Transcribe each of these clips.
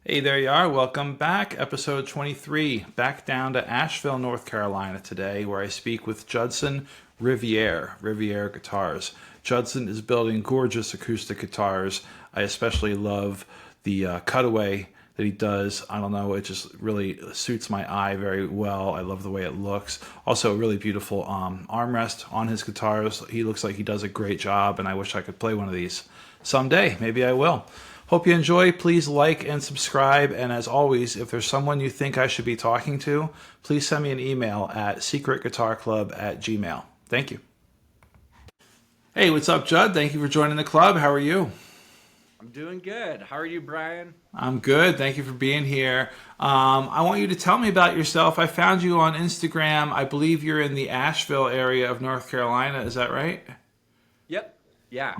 Hey, there you are. Welcome back. Episode 23. Back down to Asheville, North Carolina today, where I speak with Judson Riviere Guitars. Judson is building gorgeous acoustic guitars. I especially love the cutaway that he does. I don't know, it just really suits my eye very well. I love the way it looks. Also, a really beautiful armrest on his guitars. He looks like he does a great job, and I wish I could play one of these someday. Maybe I will. Hope you enjoy. Please like and subscribe. And as always, if there's someone you think I should be talking to, please send me an email at secretguitarclub@gmail. Thank you. Hey, what's up, Judd? Thank you for joining the club. How are you? I'm doing good. How are you, Brian? I'm good. Thank you for being here. I want you to tell me about yourself. I found you on Instagram. I believe you're in the Asheville area of North Carolina. Is that right? Yep. Yeah.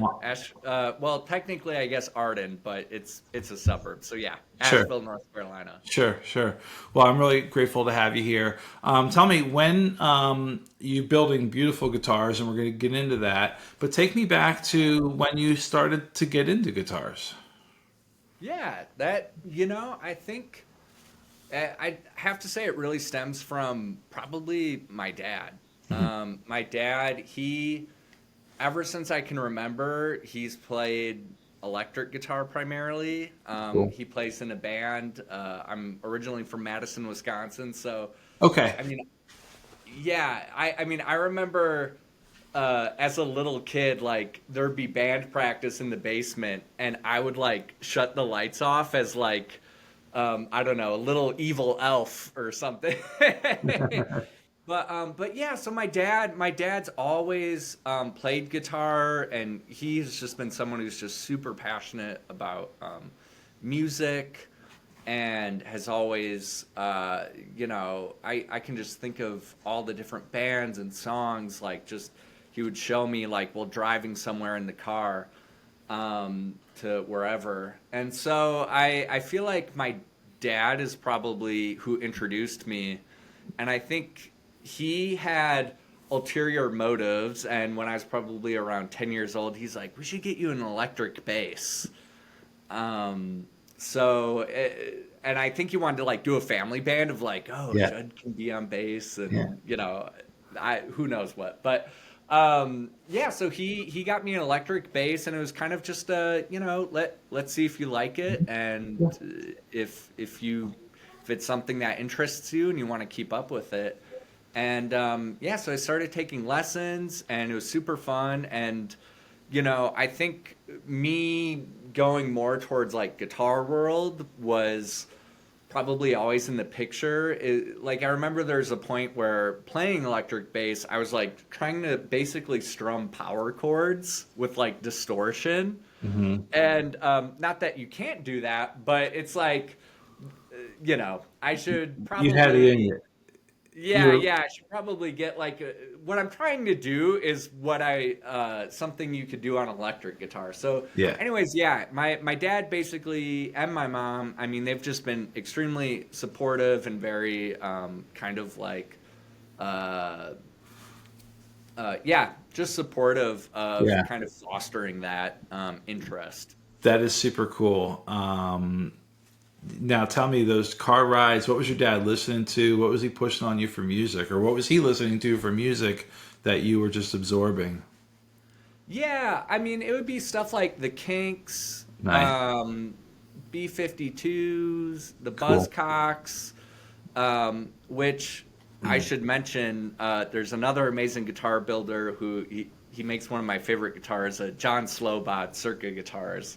Well, technically, I guess Arden, but it's a suburb. So yeah, Sure. Asheville, North Carolina. Sure. Well, I'm really grateful to have you here. Tell me when you building beautiful guitars, and we're going to get into that. But take me back to when you started to get into guitars. Yeah, I think I have to say it really stems from probably my dad. My dad, ever since I can remember, he's played electric guitar primarily. Cool. He plays in a band. I'm originally from Madison, Wisconsin, so Okay. I mean, yeah, I remember as a little kid, like there'd be band practice in the basement, and I would like shut the lights off as like I don't know, a little evil elf or something. But yeah, so my dad's always played guitar, and he's just been someone who's just super passionate about music, and has always, I can just think of all the different bands and songs, like just he would show me like while driving somewhere in the car to wherever, and so I feel like my dad is probably who introduced me, and I think he had ulterior motives. And when I was probably around 10 years old, he's like, we should get you an electric bass. And I think he wanted to like do a family band of like, oh, Yeah. Judd can be on bass, Yeah. and who knows what. But yeah, so he got me an electric bass, and it was kind of just let's see if you like it, and if it's something that interests you and you want to keep up with it. And yeah, so I started taking lessons, and it was super fun. And I think me going more towards like guitar world was probably always in the picture. Like I remember there's a point where playing electric bass, I was like trying to basically strum power chords with like distortion. Hmm. And not that you can't do that, but it's like, I should You had it in probably, you. You yeah, were, yeah, I should probably get like what I'm trying to do is what I something you could do on electric guitar. So, yeah. anyways, yeah, my dad basically and my mom, I mean, they've just been extremely supportive and very kind of like uh, yeah, just supportive of Yeah. kind of fostering that interest. That is super cool. Now tell me those car rides. What was your dad listening to? What was he pushing on you for music, or what was he listening to for music that you were just absorbing? Yeah, I mean, it would be stuff like the Kinks, Nice. B-52s, the Cool. Buzzcocks, which I Mm. should mention. There's another amazing guitar builder who he makes one of my favorite guitars, John Slobod Circa guitars,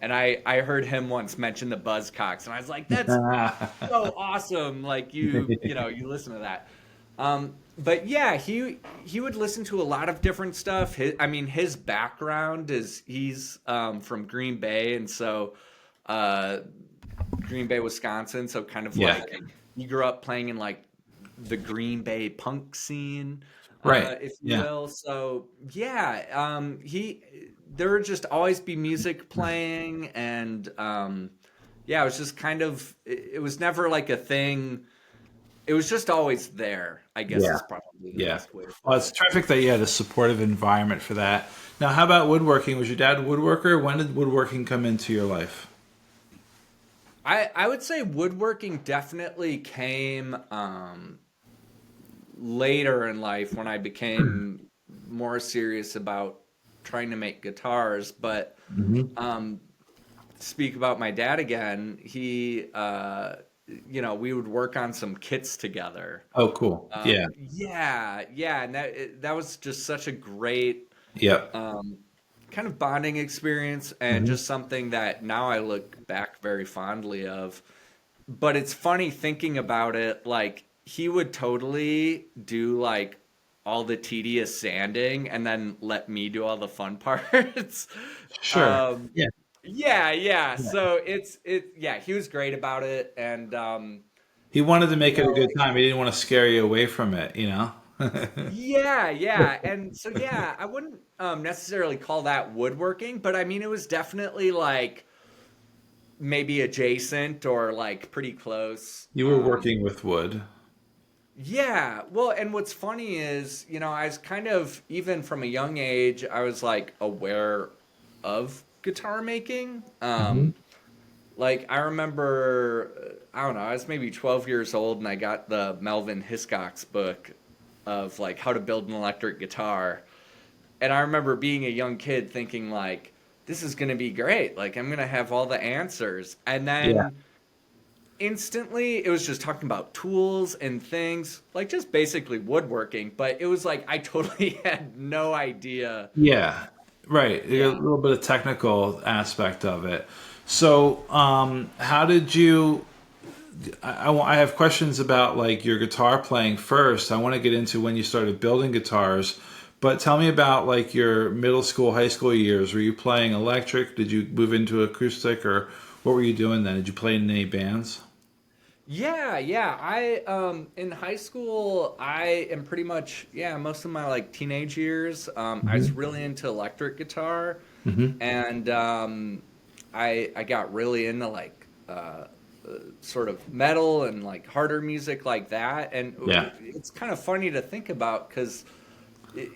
and I heard him once mention the Buzzcocks, and I was like, that's so awesome! Like you listen to that. But yeah, he would listen to a lot of different stuff. His background is he's from Green Bay, and so uh, Green Bay, Wisconsin. So kind of Yeah. like he grew up playing in like the Green Bay punk scene, Right. if you Yeah. will. So yeah, he there would just always be music playing, and yeah, it was just kind of it was never like a thing. It was just always there, I guess Yeah. is probably the Yeah. best way to Well, put it's it. terrific that you had a supportive environment for that. Now, how about woodworking? Was your dad a woodworker? When did woodworking come into your life? I would say woodworking definitely came later in life when I became more serious about trying to make guitars. But Hmm. um, speak about my dad again, we would work on some kits together. Oh, cool. Yeah. Yeah, and that was just such a great Yep. um, kind of bonding experience, and Hmm. just something that now I look back very fondly of. But it's funny thinking about it, like he would totally do like all the tedious sanding and then let me do all the fun parts. Sure. um, Yeah. yeah. Yeah. So yeah, he was great about it, and He wanted to you make it a know, good time. He didn't want to scare you away from it, you know? yeah, and so yeah, I wouldn't necessarily call that woodworking, but I mean it was definitely like maybe adjacent or like pretty close. You were working with wood. Yeah, well, and what's funny is, I was kind of, even from a young age, I was like aware of guitar making. Hmm. Like I remember, I don't know, I was maybe 12 years old and I got the Melvin Hiscox book of like how to build an electric guitar. And I remember being a young kid thinking like, this is going to be great. Like I'm going to have all the answers. And Yeah. then instantly it was just talking about tools and things, like just basically woodworking, but it was like I totally had no idea. Yeah. Right. A Yeah. little bit of technical aspect of it. So, how did you? I have questions about like your guitar playing first. I want to get into when you started building guitars, but tell me about like your middle school, high school years. Were you playing electric? Did you move into acoustic, or what were you doing then? Did you play in any bands? Yeah. I in high school, I am pretty much, yeah, most of my like teenage years, I was Hmm. really into electric guitar, Hmm. and I got really into like sort of metal and like harder music like that. And Yeah. it's kind of funny to think about because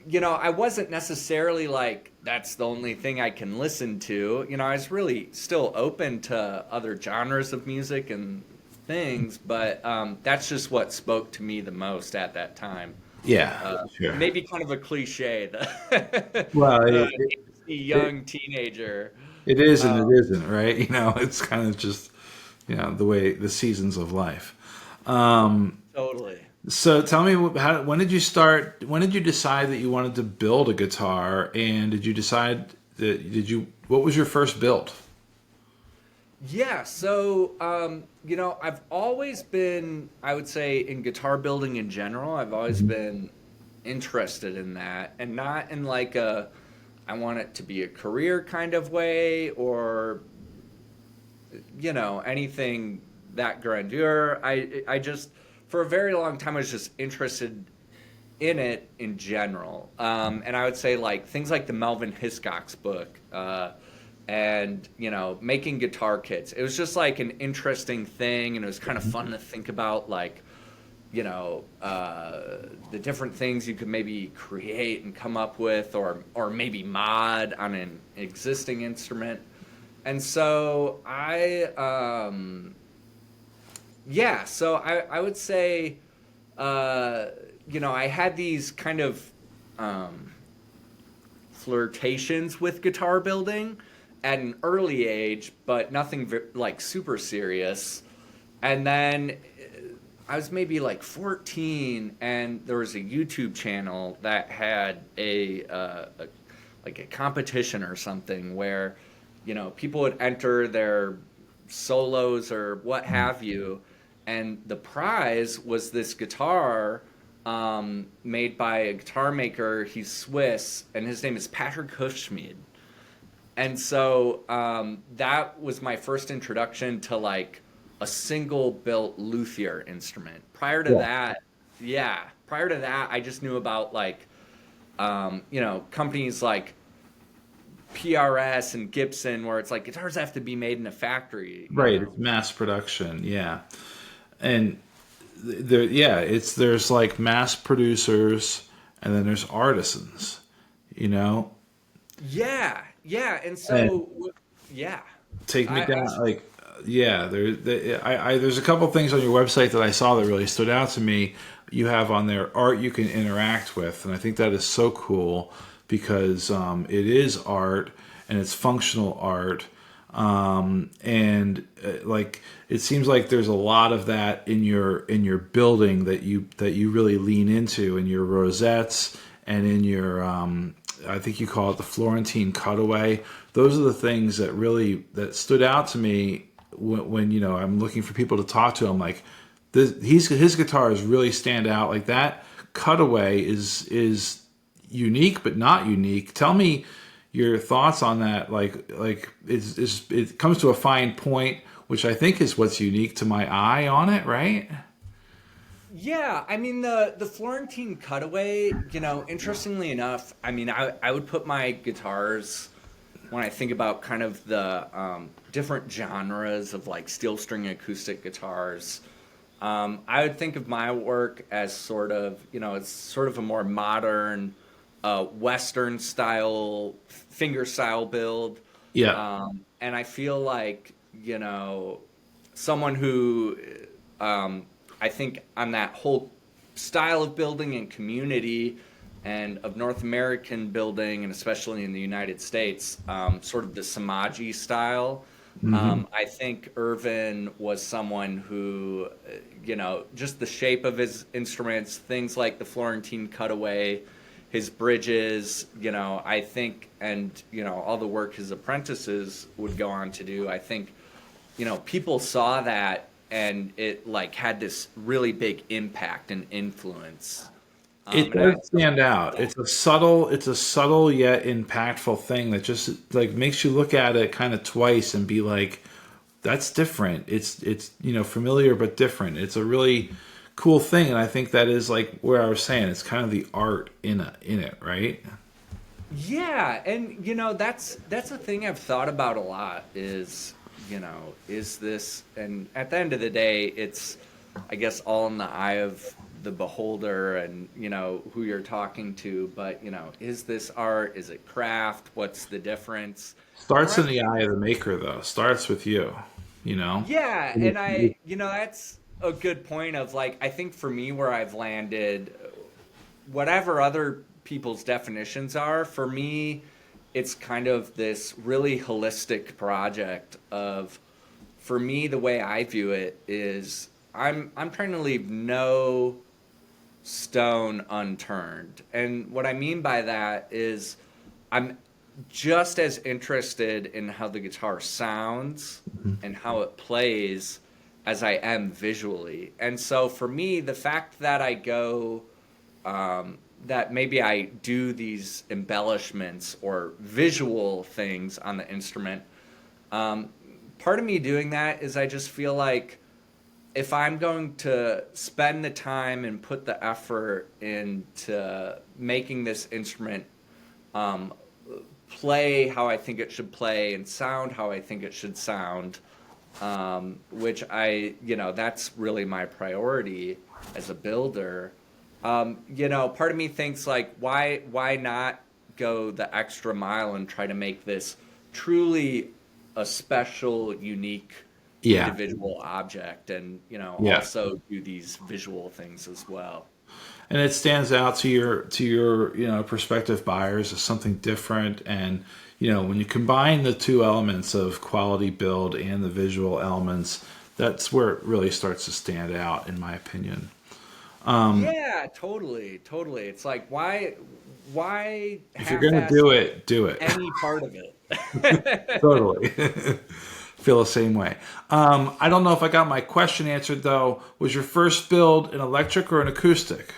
I wasn't necessarily like, that's the only thing I can listen to. I was really still open to other genres of music and things, but that's just what spoke to me the most at that time. Yeah. Sure. Maybe kind of a cliche, Well, the angsty it, young teenager. it is and Uh, it isn't, right? It's kind of just the way the seasons of life. totally. So tell me, when did you start? When did you decide that you wanted to build a guitar? And did you decide that What was your first build? Yeah, so I've always been, I would say, in guitar building in general, I've always Hmm. been interested in that, and not in like a I want it to be a career kind of way, or anything that grandeur. I just, for a very long time, I was just interested in it in general. And I would say like things like the Melvin Hiscox book, and making guitar kits. It was just like an interesting thing, and it was kind of fun to think about like the different things you could maybe create and come up with, or maybe mod on an existing instrument. And so I would say, uh, I had these kind of um, flirtations with guitar building at an early age, but nothing like super serious. And then I was maybe like 14, and there was a YouTube channel that had a like a competition or something where people would enter their solos or what have you, and the prize was this guitar made by a guitar maker. He's Swiss, and his name is Patrick Hufschmied. And so that was my first introduction to like a single built luthier instrument. Yeah. Prior to that, I just knew about like, companies like PRS and Gibson, where it's like guitars have to be made in a factory. Right. It's mass production. Yeah. And there's like mass producers, and then there's artisans. You know, Yeah. And and so, yeah. take me I down was, like Yeah, there's a couple things on your website that I saw that really stood out to me. You have on there art you can interact with, and I think that is so cool because it is art and it's functional art, and like it seems like there's a lot of that in your building that you really lean into in your rosettes and in your I think you call it the Florentine cutaway. Those are the things that really that stood out to me when you know I'm looking for people to talk to. I'm like, his guitars really stand out. Like that cutaway is unique but not unique. Tell me your thoughts on that. Like it comes to a fine point, which I think is what's unique to my eye on it, right? Yeah, I mean the Florentine cutaway, interestingly enough, I mean I would put my guitars when I think about kind of the different genres of like steel string acoustic guitars. I would think of my work as sort of, it's sort of a more modern, Western style, finger style build. Yeah. And I feel like, someone who, I think on that whole style of building and community and of North American building, and especially in the United States, sort of the Samaji style. I think Irvin was someone who, just the shape of his instruments, things like the Florentine cutaway, his bridges, I think, and, all the work his apprentices would go on to do, I think, people saw that and it like had this really big impact and influence. It And I, does stand out. It's a subtle yet impactful thing that just like makes you look at it kind of twice and be like, that's different. It's familiar but different. It's a really cool thing, and I think that is like where I was saying it's kind of the art in it, right? yeah, and that's a thing I've thought about a lot is this, and at the end of the day, it's, I guess, all in the eye of the beholder and, who you're talking to. But, is this art? Is it craft? What's the difference? And where Starts I in the think, eye of the maker, though. Starts with you, you know. yeah, and that's a good point of like, I think for me, where I've landed, whatever other people's definitions are, for me, it's kind of this really holistic project of, for me, the way I view it is I'm trying to leave no stone unturned. And what I mean by that is I'm just as interested in how the guitar sounds and how it plays as I am visually. And so for me, the fact that I go, that maybe I do these embellishments or visual things on the instrument, part of me doing that is I just feel like if I'm going to spend the time and put the effort into making this instrument play how I think it should play and sound how I think it should sound, which that's really my priority as a builder. Part of me thinks like, why not go the extra mile and try to make this truly a special, unique, Yeah, individual object, and yeah. also do these visual things as well. And it stands out to your prospective buyers as something different. And when you combine the two elements of quality build and the visual elements, that's where it really starts to stand out, in my opinion. Yeah, totally, totally. It's like, why If you're gonna half-ass do it, do it. any part of it? Totally. Feel the same way. I don't know if I got my question answered though. Was your first build an electric or an acoustic?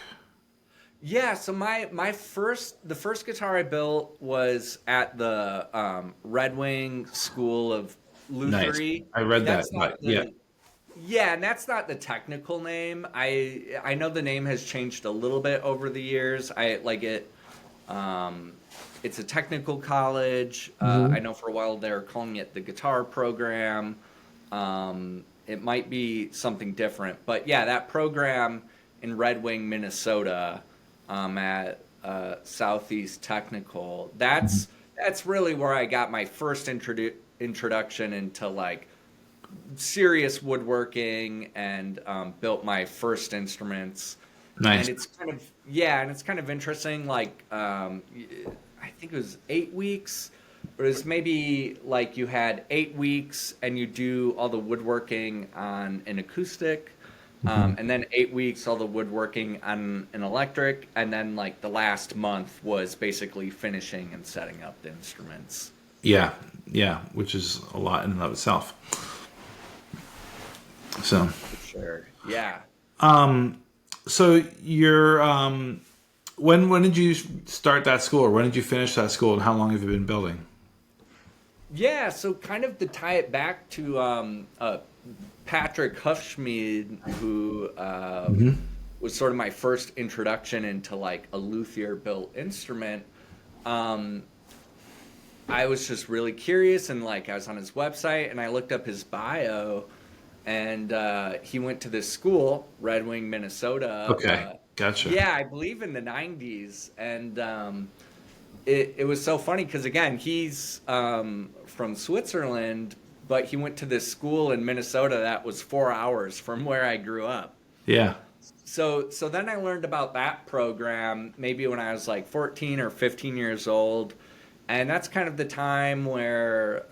Yeah, so the first guitar I built was at the Red Wing School of Nice. Luthery. I read that, That's but not yeah. the Yeah, and that's not the technical name. I know the name has changed a little bit over the years. I like it. It's a technical college. I know for a while they were calling it the guitar program. It might be something different, but yeah, that program in Red Wing, Minnesota, at Southeast Technical. That's really where I got my first introduction into like serious woodworking and built my first instruments. Nice. And it's kind of yeah, and it's kind of interesting. Like I think it was 8 weeks, but it was maybe like you had 8 weeks and you do all the woodworking on an acoustic, and then 8 weeks all the woodworking on an electric, and then like the last month was basically finishing and setting up the instruments. Yeah, yeah, which is a lot in and of itself. So, For sure. Yeah. so you're when did you start that school, or when did you finish that school, and how long have you been building? Yeah, so kind of to tie it back to Patrick Huffschmied, who was sort of my first introduction into like a luthier built instrument. Um, I was just really curious, and like I was on his website and I looked up his bio, and he went to this school, Red Wing, Minnesota. Okay, gotcha. Yeah, I believe in the 90s. And it was so funny because, again, he's from Switzerland, but he went to this school in Minnesota that was 4 hours from where I grew up. Yeah, So then I learned about that program maybe when I was like 14 or 15 years old. And that's kind of the time where,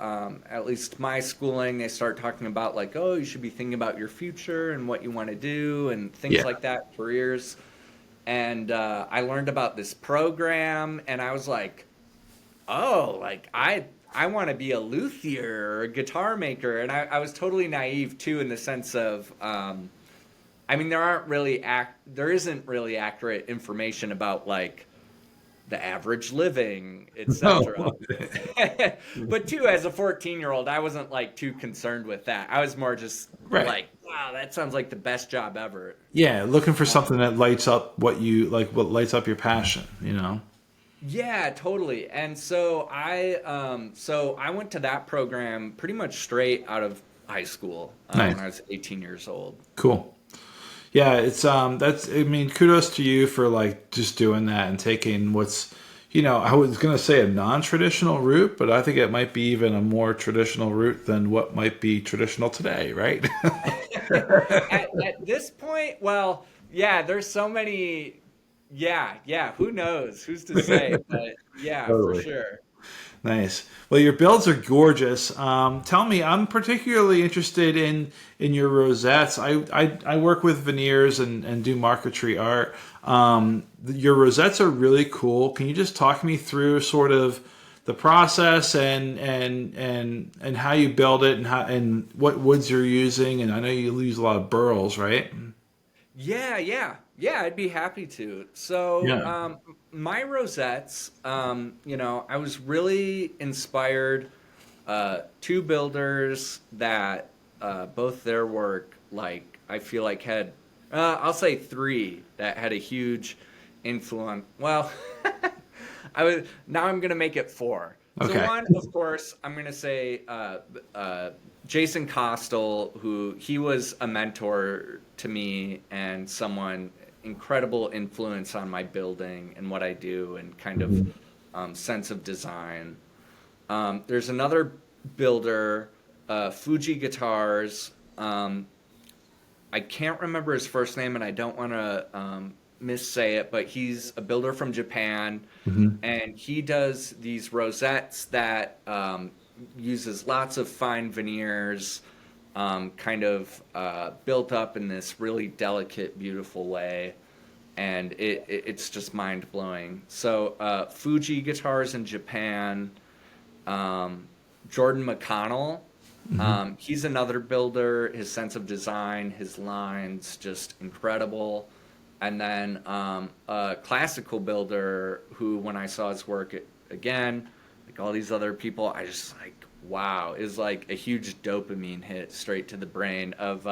at least my schooling, they start talking about like, oh, you should be thinking about your future and what you want to do and things yeah, like that, careers. And I learned about this program, and I was like, oh, like I want to be a luthier or a guitar maker. And I was totally naive too, in the sense of, I mean, there isn't really accurate information about like the average living, etc. oh, But too, as a 14-year-old, I wasn't like too concerned with that. I was more just right. like, wow, that sounds like the best job ever. Yeah, looking for something that lights up what you like, what lights up your passion, you know? Yeah, totally. And so I went to that program pretty much straight out of high school Nice. when I was 18 years old. Cool. Yeah, it's that's I mean, kudos to you for like just doing that and taking what's, I was gonna say a non-traditional route, but I think it might be even a more traditional route than what might be traditional today, right? At this point, well, yeah, there's so many. Yeah, who knows? Who's to say? But yeah, for Totally. sure. Nice. Well, your builds are gorgeous. Tell me, I'm particularly interested in your rosettes. I work with veneers and do marquetry art. Your rosettes are really cool. Can you just talk me through sort of the process and how you build it and what woods you're using? And I know you use a lot of burls, right? Yeah. I'd be happy to. So, Yeah. my rosettes, I was really inspired. Two builders that both their work, like I feel like had, I'll say three that had a huge influence. Well, I'm gonna make it four. So Okay. one, of course, I'm gonna say Jason Costel, who he was a mentor to me and someone incredible influence on my building and what I do and kind of sense of design. There's another builder, Fuji Guitars. I can't remember his first name, and I don't want to missay it, but he's a builder from Japan, and he does these rosettes that uses lots of fine veneers, kind of built up in this really delicate, beautiful way, and it's just mind blowing. So Fuji Guitars in Japan, Jordan McConnell. He's another builder. His sense of design, his lines, just incredible. And then a classical builder who, when I saw his work again, like all these other people, I just like, wow, is like a huge dopamine hit straight to the brain of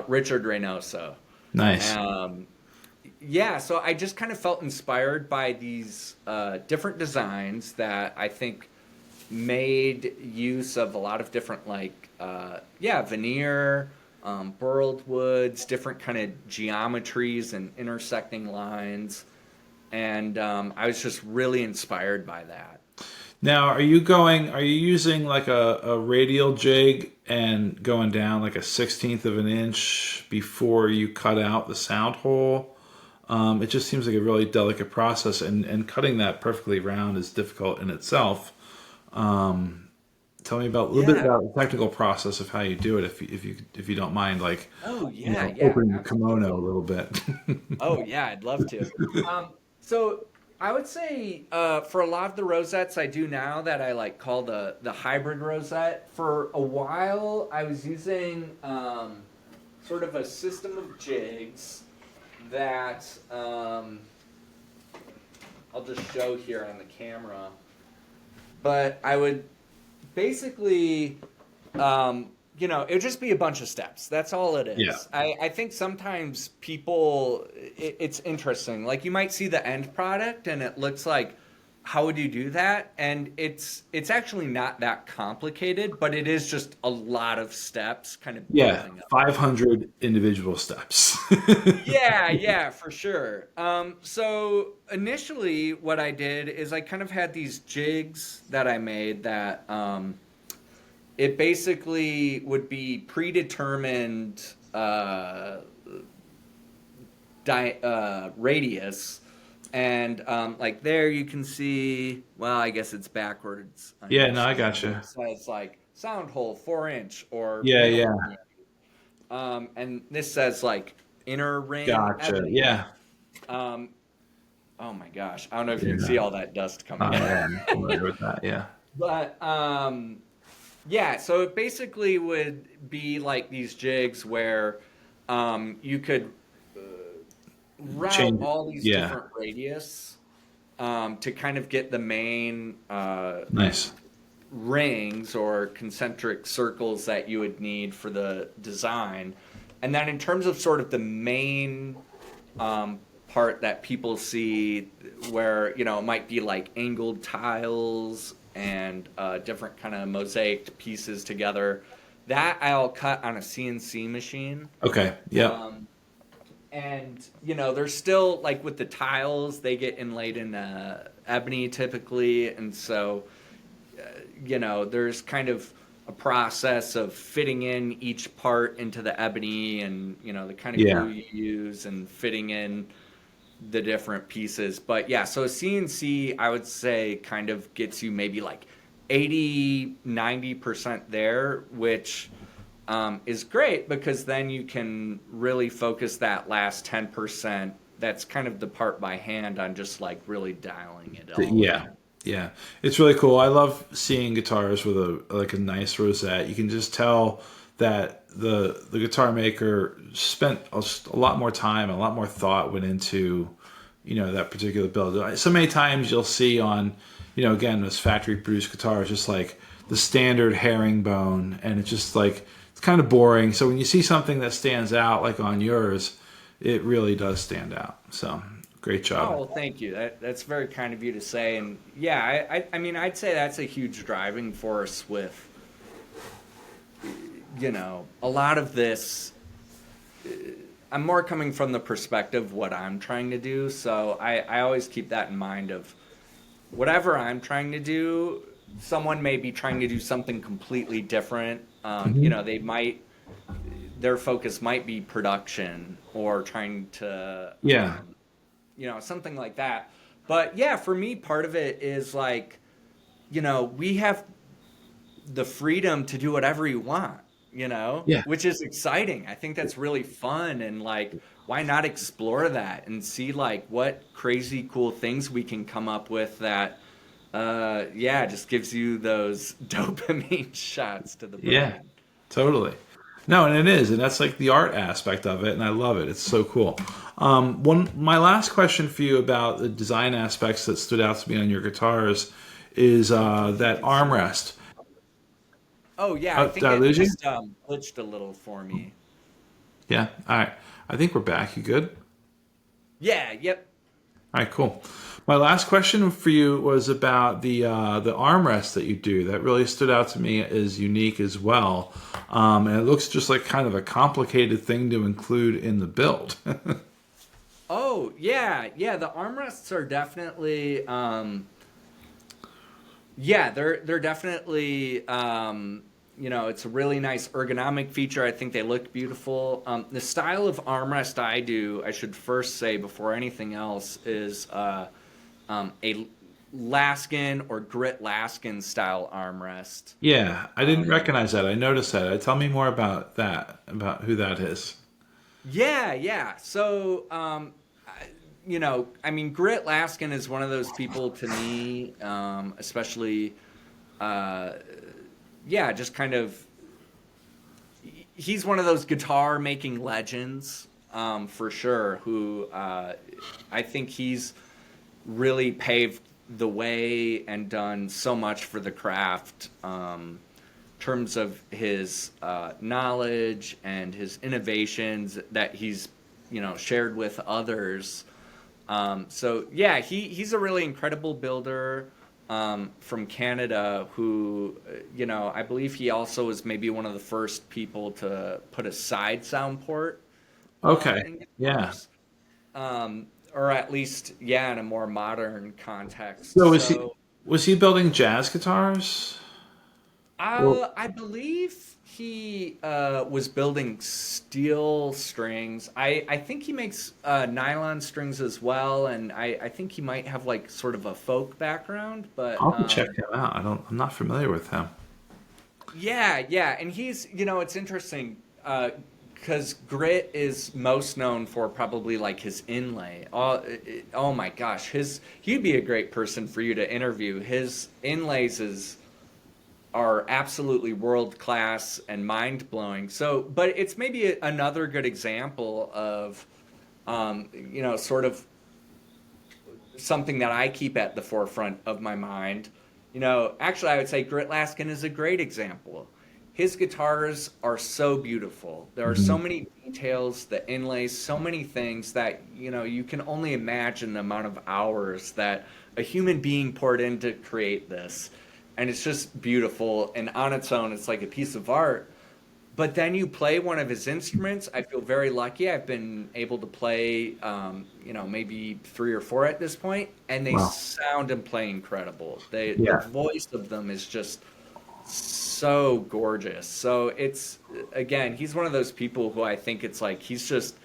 Richard Reynoso. Nice. Yeah, so I just kind of felt inspired by these different designs that I think made use of a lot of different veneer, burled woods, different kind of geometries and intersecting lines, and I was just really inspired by that. Now, are you using like a radial jig and going down like a 16th of an inch before you cut out the sound hole. It just seems like a really delicate process, and cutting that perfectly round is difficult in itself. Tell me about a little bit Yeah. about the technical process of how you do it, if you don't mind, like Oh yeah, yeah, opening the kimono a absolutely. little bit. Oh yeah, I'd love to. So I would say for a lot of the rosettes I do now that I like call the hybrid rosette. For a while, I was using sort of a system of jigs that I'll just show here on the camera. But I would basically, it would just be a bunch of steps. That's all it Yeah. is. I think sometimes people, it's interesting. Like you might see the end product and it looks like, how would you do that? And it's actually not that complicated, but it is just a lot of steps kind of Yeah, building up. 500 individual steps. Yeah, yeah, for sure. So initially, what I did is I kind of had these jigs that I made that it basically would be predetermined radius. And like there you can see, well, I guess it's backwards on Yeah, your no, I screen, but gotcha. it says like sound hole 4 inch or Yeah, middle yeah, ring. And this says like inner ring gotcha. ebony. Yeah, Um, oh my gosh, I don't know if you can see yeah. all that dust Oh, coming in. yeah, I'm familiar with that. Yeah, But yeah, so it basically would be like these jigs where you could route change. all these Yeah, different radius to kind of get the main nice. rings or concentric circles that you would need for the design. And then in terms of sort of the main part that people see where, it might be like angled tiles and different kind of mosaic pieces together, that I'll cut on a CNC machine. Okay. Yep. Um, and there's still like with the tiles, they get inlaid in ebony typically, and so there's kind of a process of fitting in each part into the ebony and the kind of glue Yeah. you use and fitting in the different pieces. But yeah, so CNC I would say kind of gets you maybe like 80-90% there, which is great because then you can really focus that last 10%. That's kind of the part by hand on just like really dialing it all Yeah. in. Yeah. It's really cool. I love seeing guitars with a nice rosette. You can just tell that the guitar maker spent a lot more time, a lot more thought went into that particular build. So many times you'll see on again those factory produced guitars just like the standard herringbone, and it's just like it's kind of boring. So when you see something that stands out like on yours, it really does stand out. So great Oh, job. well, thank you. That's very kind of you to say. And yeah, I mean, I'd say that's a huge driving force with, a lot of this. I'm more coming from the perspective of what I'm trying to do. So I always keep that in mind of whatever I'm trying to do, someone may be trying to do something completely different. Hmm. Their focus might be production or trying to, Yeah. something like that. But yeah, for me, part of it is like, we have the freedom to do whatever you want, Yeah. which is exciting. I think that's really fun. And like, why not explore that and see like what crazy cool things we can come up with that, yeah, just gives you those dopamine shots to the Yeah. brain. Totally. No, and it is, and that's like the art aspect of it, and I love it. It's so cool. My last question for you about the design aspects that stood out to me on your guitars is I don't know if you that can see it. armrest. Oh yeah, I Oh, did think I it lose you? just glitched a little for me. Yeah. All right. I think we're back. You good? Yeah, yep. All right. Cool. My last question for you was about the armrest that you do. That really stood out to me as unique as well, and it looks just like kind of a complicated thing to include in the build. Oh yeah, yeah. The armrests are definitely, yeah, they're definitely it's a really nice ergonomic feature. I think they look beautiful. The style of armrest I do, I should first say before anything else, is a Laskin or grit Laskin style armrest. Yeah, I didn't Um, recognize that. I noticed that. Tell me more about that, about who that is. yeah, yeah. So, I mean, Grit Laskin is one of those people to me, especially, uh, yeah, just kind of, he's one of those guitar making legends, for sure, who I think he's really paved the way and done so much for the craft. Terms of his knowledge and his innovations that he's shared with others. So yeah, he's a really incredible builder from Canada who I believe he also was maybe one of the first people to put a side sound port Okay. in Yeah. guitars, or at least yeah, in a more modern So context. So was he building jazz guitars? Or I believe he was building steel strings. I think he makes nylon strings as well, and I think he might have like sort of a folk background. But I'll have to check him out. I'm not familiar with him. yeah, yeah, and he's it's interesting because Grit is most known for probably like his inlay. Oh my gosh, he'd be a great person for you to interview. His inlays are absolutely world class and mind blowing. So, but it's maybe another good example of, sort of something that I keep at the forefront of my mind. Actually, I would say Grit Laskin is a great example. His guitars are so beautiful. There are so Mhm. many details, the inlays, so many things that, you can only imagine the amount of hours that a human being poured in to create this. And it's just beautiful. And on its own, it's like a piece of art. But then you play one of his instruments. I feel very lucky. I've been able to play, maybe three or four at this point, and they Wow. sound and play incredible. The Yeah. voice of them is just so gorgeous. So it's again, he's one of those people who I think it's like he's just,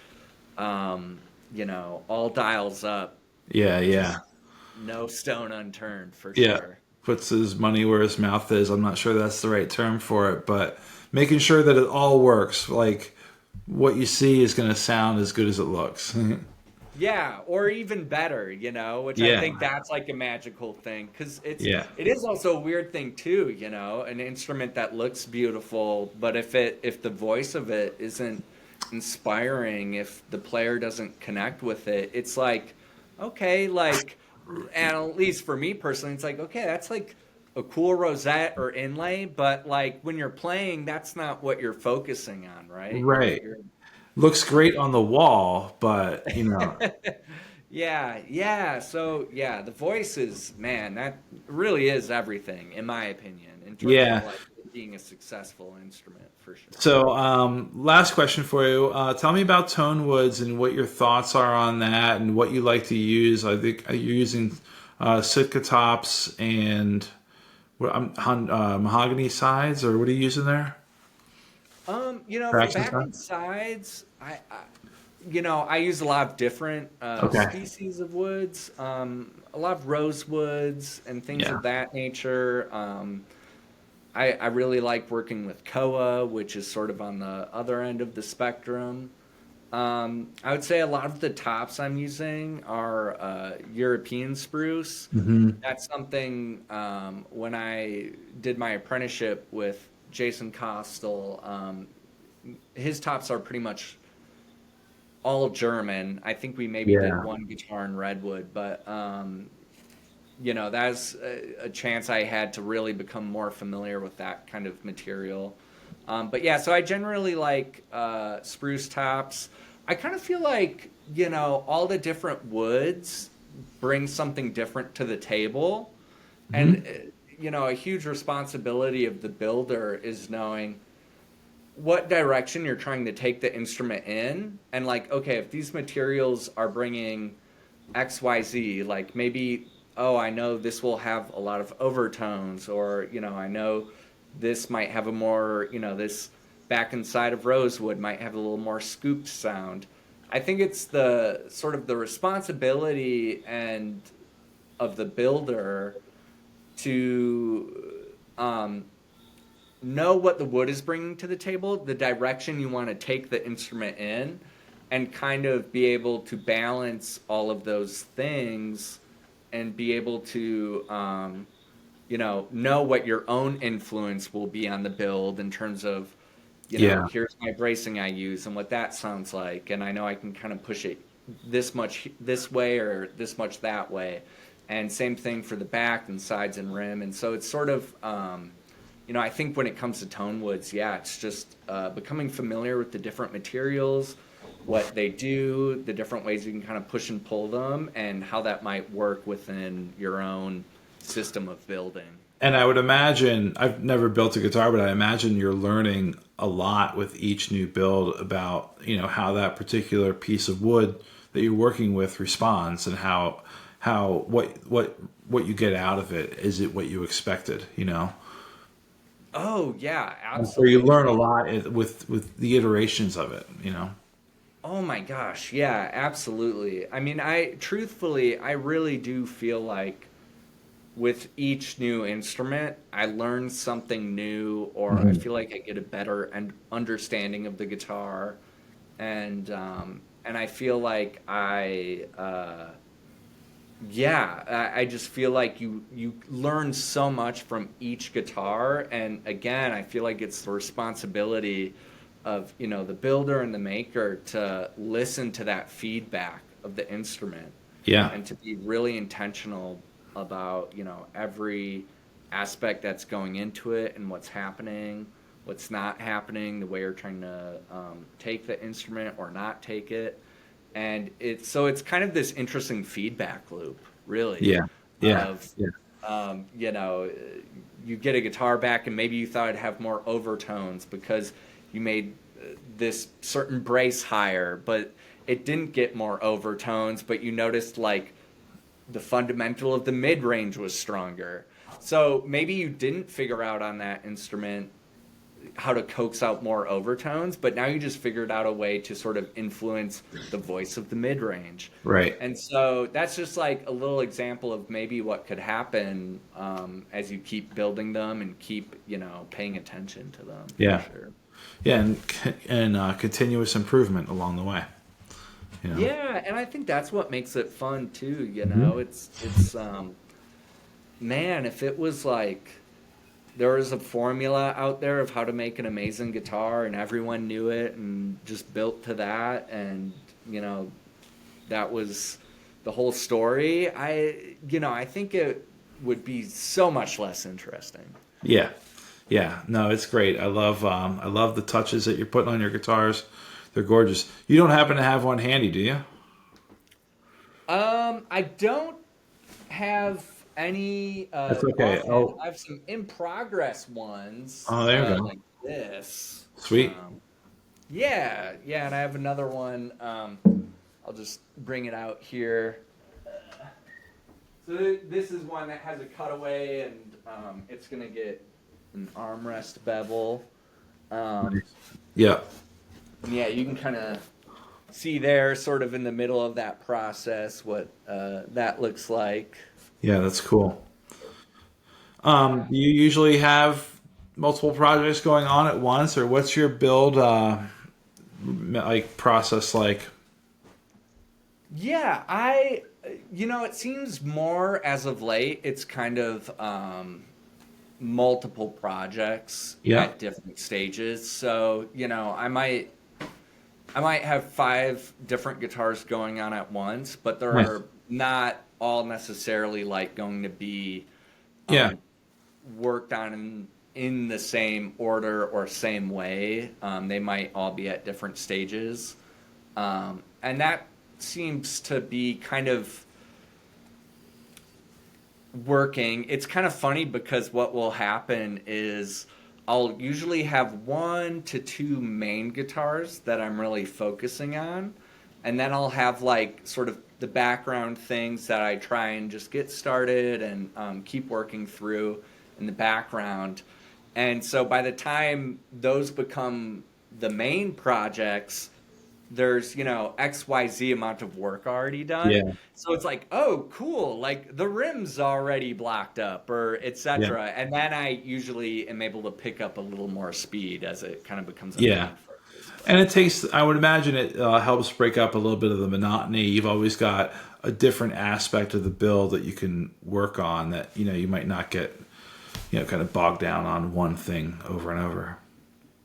all dials up, Yeah. just Yeah. no stone unturned for Yeah. sure. Puts his money where his mouth is. I'm not sure that's the right term for it, but making sure that it all works. Like what you see is going to sound as good as it looks. Yeah, or even better, which I think Yeah. that's like a magical thing because Yeah. it is also a weird thing too, an instrument that looks beautiful, but if the voice of it isn't inspiring, if the player doesn't connect with it, it's like okay, like and at least for me personally, it's like okay, that's like a cool rosette or inlay, but like when you're playing, that's not what you're focusing on, right? Right. You're Looks great on the wall, but Yeah, yeah. So yeah, the voice is man, that really is everything, in my opinion, in terms of yeah. like it being a successful instrument for sure. So, last question for you. Tell me about tone woods and what your thoughts are on that, and what you like to use. I think you're using Sitka tops and mahogany sides, or what are you using there? For Traction backing sides. sides, I use a lot of different Okay. species of woods, a lot of rosewoods and things Yeah. of that nature. I really like working with koa, which is sort of on the other end of the spectrum. I would say a lot of the tops I'm using are European spruce. Hmm. That's something when I did my apprenticeship with Jason Kostel, his tops are pretty much all German. I think we maybe did Yeah. one guitar in redwood, but that's a chance I had to really become more familiar with that kind of material. But yeah, so I generally like spruce tops. I kind of feel like, all the different woods bring something different to the table. And, Hmm. a huge responsibility of the builder is knowing what direction you're trying to take the instrument in. And, like, okay, if these materials are bringing XYZ, like maybe, oh, I know this will have a lot of overtones, or, I know this might have a more, this back inside of rosewood might have a little more scooped sound. I think it's the sort of the responsibility and of the builder to know what the wood is bringing to the table, the direction you want to take the instrument in, and kind of be able to balance all of those things and be able to, know what your own influence will be on the build in terms of, Yeah. here's my bracing I use and what that sounds like. And I know I can kind of push it this much this way or this much that way. And same thing for the back and sides and rim. And so it's sort of, I think when it comes to tone woods, yeah, it's just becoming familiar with the different materials, what they do, the different ways you can kind of push and pull them, and how that might work within your own system of building. And I would imagine, I've never built a guitar, but I imagine you're learning a lot with each new build about, how that particular piece of wood that you're working with responds, and what you get out of it. Is it what you expected, Oh yeah, So you learn a absolutely. lot with the iterations of it. Oh my gosh, yeah, absolutely. I mean, I really do feel like with each new instrument, I learn something new, or I Mhm. feel like I get a better understanding of the guitar, and I feel like I just feel like you learn so much from each guitar, and again, I feel like it's the responsibility of the builder and the maker to listen to that feedback of the instrument Yeah. and to be really intentional about every aspect that's going into it and what's happening, what's not happening, the way you're trying to take the instrument or not take it. And it's kind of this interesting feedback loop, really, Yeah. Yeah. of Yeah. um, you know, you get a guitar back and maybe you thought it'd have more overtones because you made this certain brace higher, but it didn't get more overtones, but you noticed like the fundamental of the mid range was stronger. So maybe you didn't figure out on that instrument how to coax out more overtones, but now you just figured out a way to sort of influence the voice of the mid range. Right. And so that's just like a little example of maybe what could happen as you keep building them and keep, paying attention to them for Yeah. sure. Yeah. And continuous improvement along the way. You know. Yeah, and I think that's what makes it fun too, Mhm. It's man, if it was like there was a formula out there of how to make an amazing guitar and everyone knew it and just built to that and you know that was the whole story, I think it would be so much less interesting. Yeah. Yeah. No, it's great. I love the touches that you're putting on your guitars. They're gorgeous. You don't happen to have one handy, do you? I don't have any That's okay. offhand. Oh. I have some in progress ones Oh, there you go. like this. Sweet. Yeah, yeah, and I have another one. I'll just bring it out here. So this is one that has a cutaway, and it's gonna get an armrest bevel. Um, Nice. Yeah. yeah, you can kind of see there, sort of in the middle of that process, what that looks like. Yeah, that's cool. Do you usually have multiple projects going on at once, or what's your build like process like? Yeah, it seems more as of late, it's kind of multiple projects Yeah. at different stages. So, I might have 5 different guitars going on at once, but Nice. they're not all necessarily like going to be Yeah. um, worked on in the same order or same way. They might all be at different stages. And that seems to be kind of working. It's kind of funny because what will happen is I'll usually have 1 to 2 main guitars that I'm really focusing on, and then I'll have like sort of the background things that I try and just get started and keep working through in the background. And so by the time those become the main projects, there's, XYZ amount of work already done. Yeah. So it's like, oh, cool, like the rim's already blocked up or Yeah. etc. And then I usually am able to pick up a little more speed as it kind of becomes a Yeah. main focus. And But it takes, I would imagine it helps break up a little bit of the monotony. You've always got a different aspect of the build that you can work on that, you might not get, kind of bogged down on one thing over and over.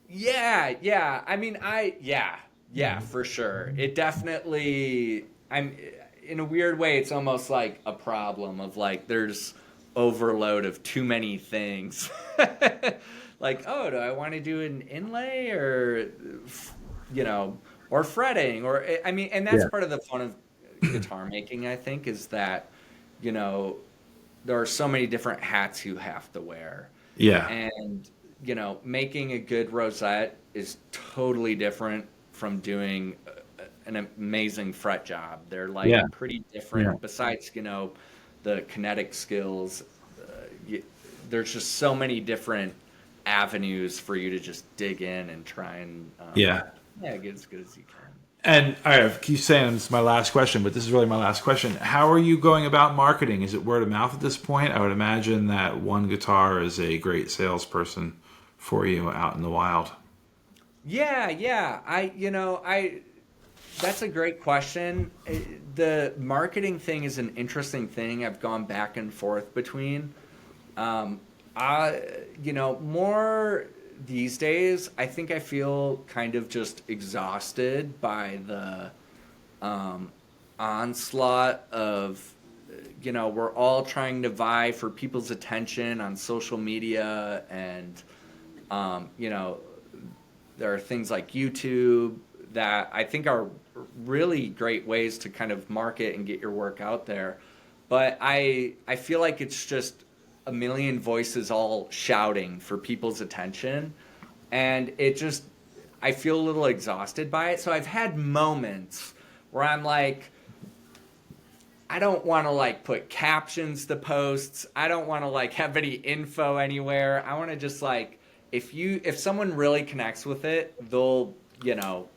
yeah, yeah. I mean, yeah, for sure. It definitely, I'm in a weird way, it's almost like a problem of like there's overload of too many things. Like, oh, do I want to do an inlay or, you know, or fretting or, I mean, and that's Yeah. part of the fun of guitar making, I think, is that, you know, there are so many different hats you have to wear. Yeah. And, making a good rosette is totally different from doing an amazing fret job. They're like Yeah. pretty Yeah. different. Besides, the kinetic skills, there's just so many different avenues for you to just dig in and try and, Yeah. yeah, get as good as you can. And I keep saying this is my last question, but this is really my last question. How are you going about marketing? Is it word of mouth at this point? I would imagine that one guitar is a great salesperson for you out in the wild. Yeah, yeah. That's a great question. The marketing thing is an interesting thing. I've gone back and forth between. Um, more these days, I think I feel kind of just exhausted by the um, onslaught of, we're all trying to vie for people's attention on social media and, um, you know, there are things like YouTube that I think are really great ways to kind of market and get your work out there. But I feel like it's just a million voices all shouting for people's attention. And I feel a little exhausted by it. So I've had moments where I'm like, I don't want to like put captions to posts. I don't want to like have any info anywhere. I want to just like if someone really connects with it, they'll,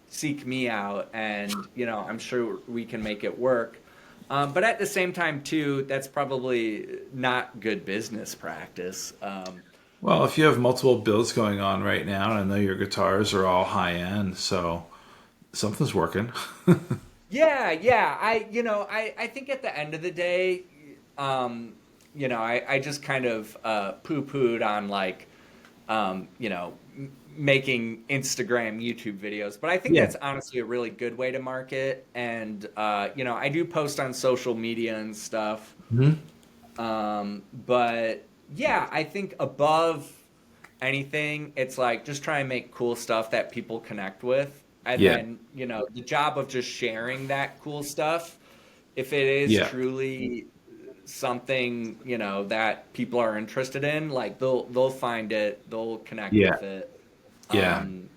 seek me out and, I'm sure we can make it work. But at the same time too, that's probably not good business practice. Well, if you have multiple builds going on right now, and I know your guitars are all high end, so something's working. Yeah, yeah. I think at the end of the day, I just kind of poo-pooed on like, making Instagram, YouTube videos. But I think Yeah. that's honestly a really good way to market. And, I do post on social media and stuff. Hmm. But yeah, I think above anything, it's like just try and make cool stuff that people connect with. And Yeah. then, the job of just sharing that cool stuff, if it is Yeah. truly something, that people are interested in, like they'll find it, they'll connect Yeah. with it. Yeah. Um,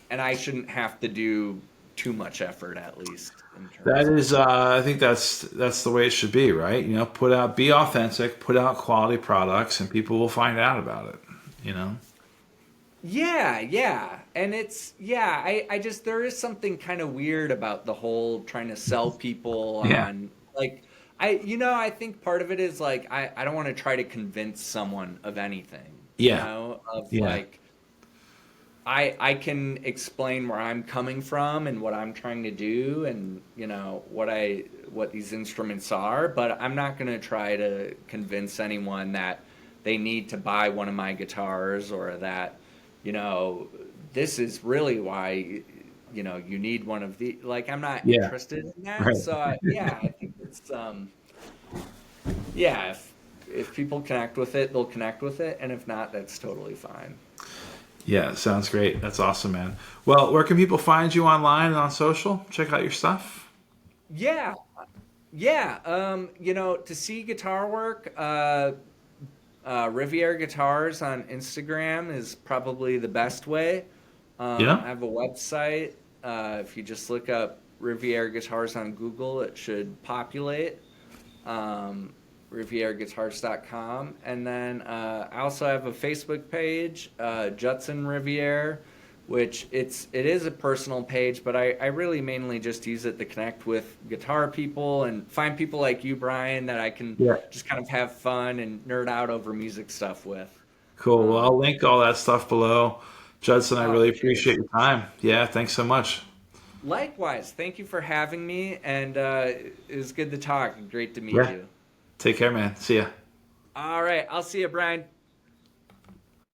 and I shouldn't have to do too much effort at least in That terms of is, I think that's the way it should be, right? Be authentic, put out quality products, and people will find out about it. You know? yeah, yeah. And I just there is something kind of weird about the whole trying to sell people Yeah. on like I think part of it is like I don't want to try to convince someone of anything, Yeah. of Yeah. like I can explain where I'm coming from and what I'm trying to do and what these instruments are, but I'm not going to try to convince anyone that they need to buy one of my guitars or that you know this is really why you need one of the like I'm not Yeah. interested in that. Right. So yeah, I think it's yeah, if people connect with it, they'll connect with it, and if not, that's totally fine. Yeah. Sounds great. That's awesome, man. Well, where can people find you online and on social? Check out your stuff. Yeah, yeah. To see guitar work, Riviere Guitars on Instagram is probably the best way. Yeah. I have a website. If you just look up Riviere Guitars on Google, it should populate. Um, riviereguitars.com. And then I also have a Facebook page, Judson Riviere, which it is a personal page, but I really mainly just use it to connect with guitar people and find people like you, Brian, that I can Yeah. just kind of have fun and nerd out over music stuff with. Cool. Well, I'll link all that stuff below. Judson, I Oh, really cheers. appreciate your time. Yeah, thanks so much. Likewise, thank you for having me, and it was good to talk and great to meet Yeah. you. Take care, man. See ya. All right, I'll see you, Brian.